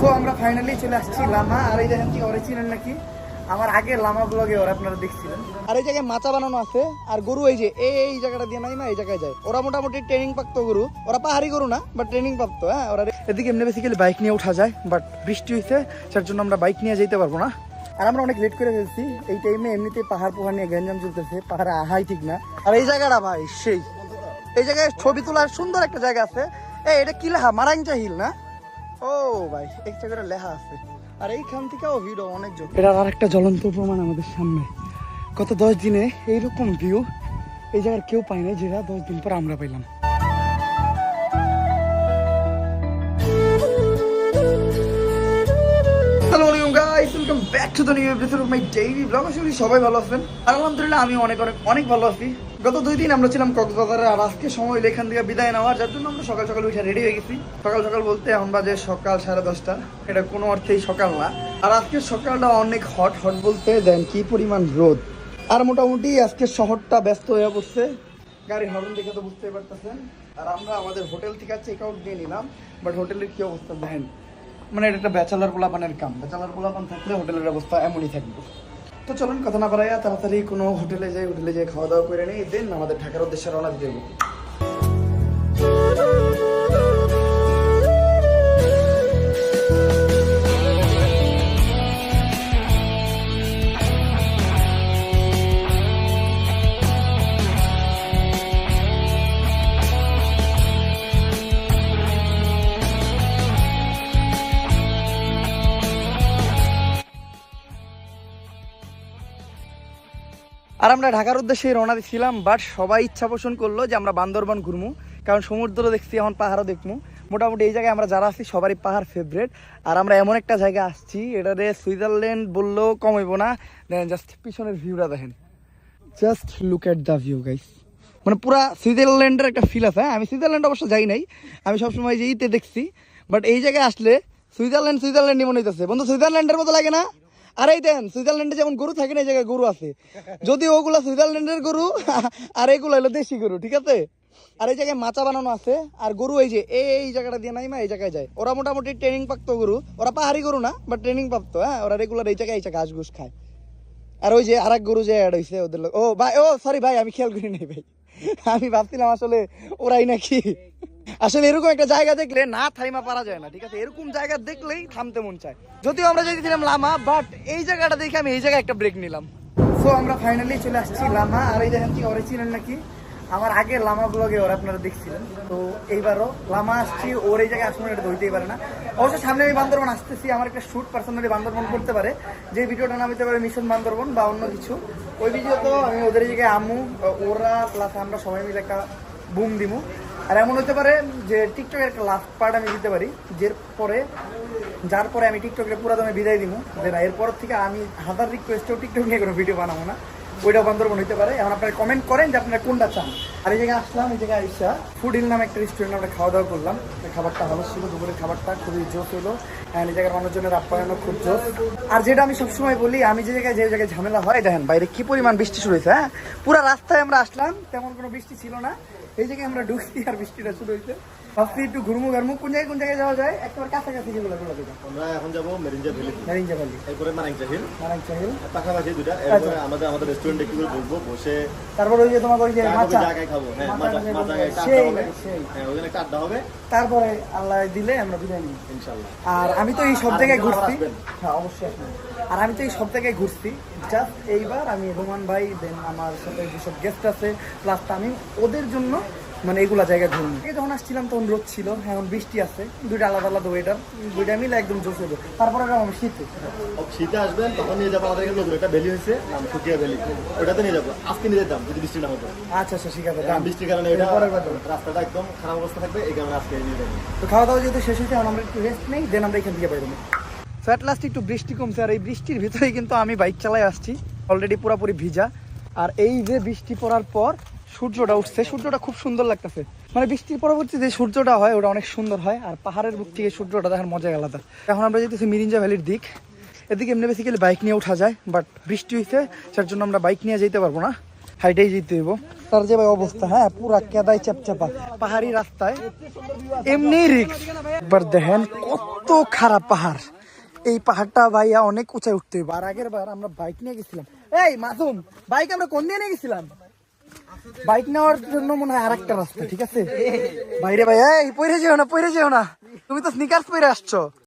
তো আমরা ফাইনালি চলে আসছি লামা। আর এই দেখেন কি অরিজিনাল নাকি আমার আগের লামা ব্লগে ওরা আপনারা দেখছিলেন। আর এই জায়গায় মাচা বানানো আছে আর গরু এই যে এই জায়গাটা দিয়ে নাই না এই জায়গায় যায়। ওরা মোটামুটি ট্রেনিং প্রাপ্ত গরু, ওরা পাহাড়ি গরু না বাট ট্রেনিং প্রাপ্ত। হ্যাঁ, ওরা এদিকে এমনি বেসিক্যালি বাইক নিয়ে উঠা যায়, বাট বৃষ্টি হয়েছে যার জন্য আমরা বাইক নিয়ে যেতে পারবো না। আর আমরা অনেক লেট করে ফেলছি এই টাইমে। এমনিতে পাহাড় পোহাড় নিয়ে গ্যাঞ্জাম চলতেছে, পাহাড়ে আহাই ঠিক না। আর এই জায়গাটা ভাই সেই, এই জায়গায় ছবি তোলার সুন্দর একটা জায়গা আছে। এটা কি লেখা? মারাংচা হিল না? ও ভাই এক জায়গাটা লেখা আছে। আর এইখান থেকেও ভিডিও অনেক জোর। এটার আর একটা জ্বলন্ত প্রমাণ আমাদের সামনে। গত 10 দিনে এইরকম ভিউ এই জায়গার কেউ পায় না, যেটা 10 দিন পর আমরা পাইলাম। সবাই ভালো আছেন? আলহামদুলিল্লাহ আমি অনেক ভালো আছি। গত 2 দিন আমরা ছিলাম কক্সবাজারে, আর আজকে সময় হলো এখান থেকে বিদায় নেওয়ার, যার জন্য আমরা সকাল সকাল উঠে রেডি হয়ে গেছি। সকাল সকাল বলতে এখন বাজে সকাল 10:30। এটা কোনো অর্থেই সকাল না। আর আজকে সকালটা অনেক হট বলতে দেন কি পরিমাণ রোদ। আর মোটামুটি আজকে শহরটা ব্যস্ত হয়ে পড়ছে, গাড়ি হর্ন দেখে তো বুঝতেই পারতেছেন। আর আমরা আমাদের হোটেল থেকে চেক আউট দিয়ে নিলাম, বাট হোটেলের কি অবস্থা দেখেন। মানে এটা একটা ব্যাচেলার পোলাপানের কাম। ব্যাচেলার পোলাপান থাকলে হোটেলের অবস্থা এমনই থাকবে। তো চলুন কথা না বাড়াইয়া তাড়াতাড়ি কোনো হোটেলে যাই খাওয়া দাওয়া করে নেই, দেন আমাদের ঢাকার উদ্দেশ্যে রওনা দিতে হবে। আর আমরা ঢাকার উদ্দেশ্যে রওনা দিচ্ছিলাম, বাট সবাই ইচ্ছা পোষণ করলো যে আমরা বান্দরবান ঘুরবো, কারণ সমুদ্র দেখছি, এখন পাহাড়ও দেখবো। মোটামুটি এই জায়গায় আমরা যারা আছি সবারই পাহাড় ফেভারেট। আর আমরা এমন একটা জায়গা আসছি, এটাতে সুইজারল্যান্ড বললেও কম হইব না। দেখেন জাস্ট পিছনের ভিউটা দেখেন, just look at the view guys. মানে পুরা সুইজারল্যান্ডের একটা ফিল আছে। আমি সুইজারল্যান্ড অবশ্য যাই নাই, আমি সবসময় যে ইতে দেখছি, বাট এই জায়গায় আসলে সুইজারল্যান্ডই মনে হইতেছে। বন্ধু সুইজারল্যান্ডের মতো লাগে না? আর এই দেন সুইজারল্যান্ডে যেমন গরু থাকে না, এই জায়গায় গরু আছে, যদি ওগুলা সুইজারল্যান্ডের গরু আর এইগুলো হলো দেশি গরু, ঠিক আছে? আর এই জায়গায় মাচা বানানো আছে আর গরু এই যে এই জায়গাটা দিয়ে নাই না এই জায়গায় যায়। ওরা মোটামুটি ট্রেনিং প্রাপ্ত গরু, ওরা পাহাড়ি গরু না বাট ট্রেনিং প্রাপ্ত। হ্যাঁ, ওরা রেগুলার এই জায়গায় ঘাস ঘুষ খায়। আর ওই যে আরেক গরু যে অ্যাড হয়েছে ওদের লোক। ও ভাই, ও সরি ভাই, আমি খেয়াল করি নাই ভাই, আমি ভাবছিলাম আসলে ওরাই নাকি। আসলে এরকম একটা জায়গা দেখলে না থাইমা পারা যায় না, ঠিক আছে? এরকম জায়গা দেখলেই থামতে মন চায়। যদিও আমরা যেতেছিলাম লামা, বাট এই জায়গাটা দেখে আমি এই জায়গায় একটা ব্রেক নিলাম। সো আমরা ফাইনালি চলে আসছি লামা। আর এই দেখেন কি অরিজিনাল নাকি আমার আগের লামা ব্লগে ওরা আপনারা দেখছিলেন। তো এইবারও লামা আসছি, ওর এই জায়গায় আসলে এটা ধরতেই পারে না। অবশ্য সামনে আমি বান্দরবন আসতেছি, আমার একটা শ্যুট পার্সোনালি বান্দরবন করতে পারে, যে ভিডিওটা নামিতে পারে মিশন বান্দরবন বা অন্য কিছু। ওই ভিডিও তো আমি ওদের জায়গায় আমু, ওরা প্লাস আমরা সবাই মিলে একটা বুম দিমু। আর এমন হতে পারে যে টিকটকের একটা লাস্ট পার্ট আমি দিতে পারি, যার পরে আমি টিকটকের পুরো দামে বিদায় দিব, যে না এরপর থেকে আমি হাজার রিকোয়েস্টেও টিকটক নিয়ে কোনো ভিডিও বানাবো না। ওইটাও বান্দরবন হইতে পারে। এখন আপনারা কমেন্ট করেন যে আপনারা কোনটা চান। আর এই জায়গায় আসলাম, এই জায়গায় আইসা ফুড হিল নামে একটা রেস্টুরেন্টে আমরা খাওয়া দাওয়া করলাম। খাবারটা ভালো ছিল, দুপুরের খাবারটা খুবই জোস হলো। এই জায়গার মানুষজনের আপ্যায়নও খুব জোস। আর যেটা আমি সবসময় বলি, আমি যে জায়গায় ঝামেলা হয়, দেখেন বাইরে কি পরিমাণ বৃষ্টি শুরু হয়েছে। হ্যাঁ, পুরো রাস্তায় আমরা আসলাম, তেমন কোনো বৃষ্টি ছিল না। এই জায়গায় আমরা ঢুকছি আর বৃষ্টিটা শুরু হয়েছে। ভাবছি একটু ঘুরমু কোন জায়গায় যাওয়া যায়, একেবারে কাছাকাছি যেগুলো আমরা এখন যাবো মেরিঞ্জা ভ্যালি, এরপরে মারাংচা হিল পাশাপাশি দুটা। এরপরে আমাদের রেস্টুরেন্টে একটু বসবো, বসে তারপর ওই যে তোমার ওই যে জায়গায় খাবো। হ্যাঁ, ওখানে একটা আড্ডা হবে, তারপরে আল্লাহ দিলে আমরা বিদায় নিই ইনশাআল্লাহ। আর আমি তো এই সব জায়গায় ঘুরছি। হ্যাঁ অবশ্যই আসবেন। আর আমি তো এই সব জায়গায় ঘুরছি, জাস্ট এইবার আমি রোমান ভাই, দেন আমার সাথে যেসব গেস্ট আছে প্লাস আমি ওদের জন্য মানে এগুলা জায়গায় ঘুরবো। যখন আসছিলাম তখন রোদ ছিল, এখন বৃষ্টি আছে, দুইটা আলাদা ওয়েদার, দুইটা মিলে একদম জোশ হইলো। তারপরে আমি শীতে আসবেন, তখন নিয়ে যাবো আমাদের নতুন একটা ভ্যালি হয়েছে, নাম ফুটিয়া ভ্যালি, ওটাতে নিয়ে যাবো। আজকে নিয়ে যেতাম যদি বৃষ্টি না হতো। আচ্ছা ঠিক আছে, বৃষ্টির কারণে রাস্তাটা একদম খারাপ অবস্থা থাকবে, এই কারণে আজকে নিয়ে যাবো। তো খাওয়া দাওয়া যেহেতু শেষ হয়েছে, এখন আমরা একটু রেস্ট নেই, দেন আমরা এখান থেকে বাইরে যাবো। সো অ্যাট লাস্ট একটু বৃষ্টি কমছে, আর এই বৃষ্টির ভিতরেই কিন্তু আমি বাইক চালাই আসছি, অলরেডি পুরোপুরি ভিজা। আর এই যে বৃষ্টি পড়ার পর সূর্যটা উঠছে, সূর্যটা খুব সুন্দর লাগতেছে। মানে বৃষ্টির পরবর্তী যে সূর্যটা হয় ওটা অনেক সুন্দর হয়, আর পাহাড়ের বুক থেকে সূর্যটা দেখার মজাই আলাদা। এখন আমরা যেতেছি মিরিঞ্জা ভ্যালির দিক। এদিকে এমনি বেসিক্যালি বাইক নিয়ে উঠা যায়, বাট বৃষ্টি হয়েছে যার জন্য আমরা বাইক নিয়ে যেতে পারবো না। হাইটেই যেতে হইব। তার যে ভাই অবস্থা, হ্যাঁ পুরা কেদাই চাপচাপা পাহাড়ি রাস্তায়, এমনি রিক্স। একবার দেখেন কত খারাপ পাহাড়, এই পাহাড়টা ভাইয়া অনেক উঁচাই উঠতে হইব। আর আগের বার আমরা বাইক নিয়ে গেছিলাম, এই মাসুম বাইক আমরা কোন দিয়ে নিয়ে গেছিলাম? বাইক নেওয়ার জন্য মনে হয় আরেকটা রাস্তা, ঠিক আছে? বাইরে ভাই এই পইরে যেও না, পইরে যেও না, তুমি তো স্নিকার্স পরে আসছো।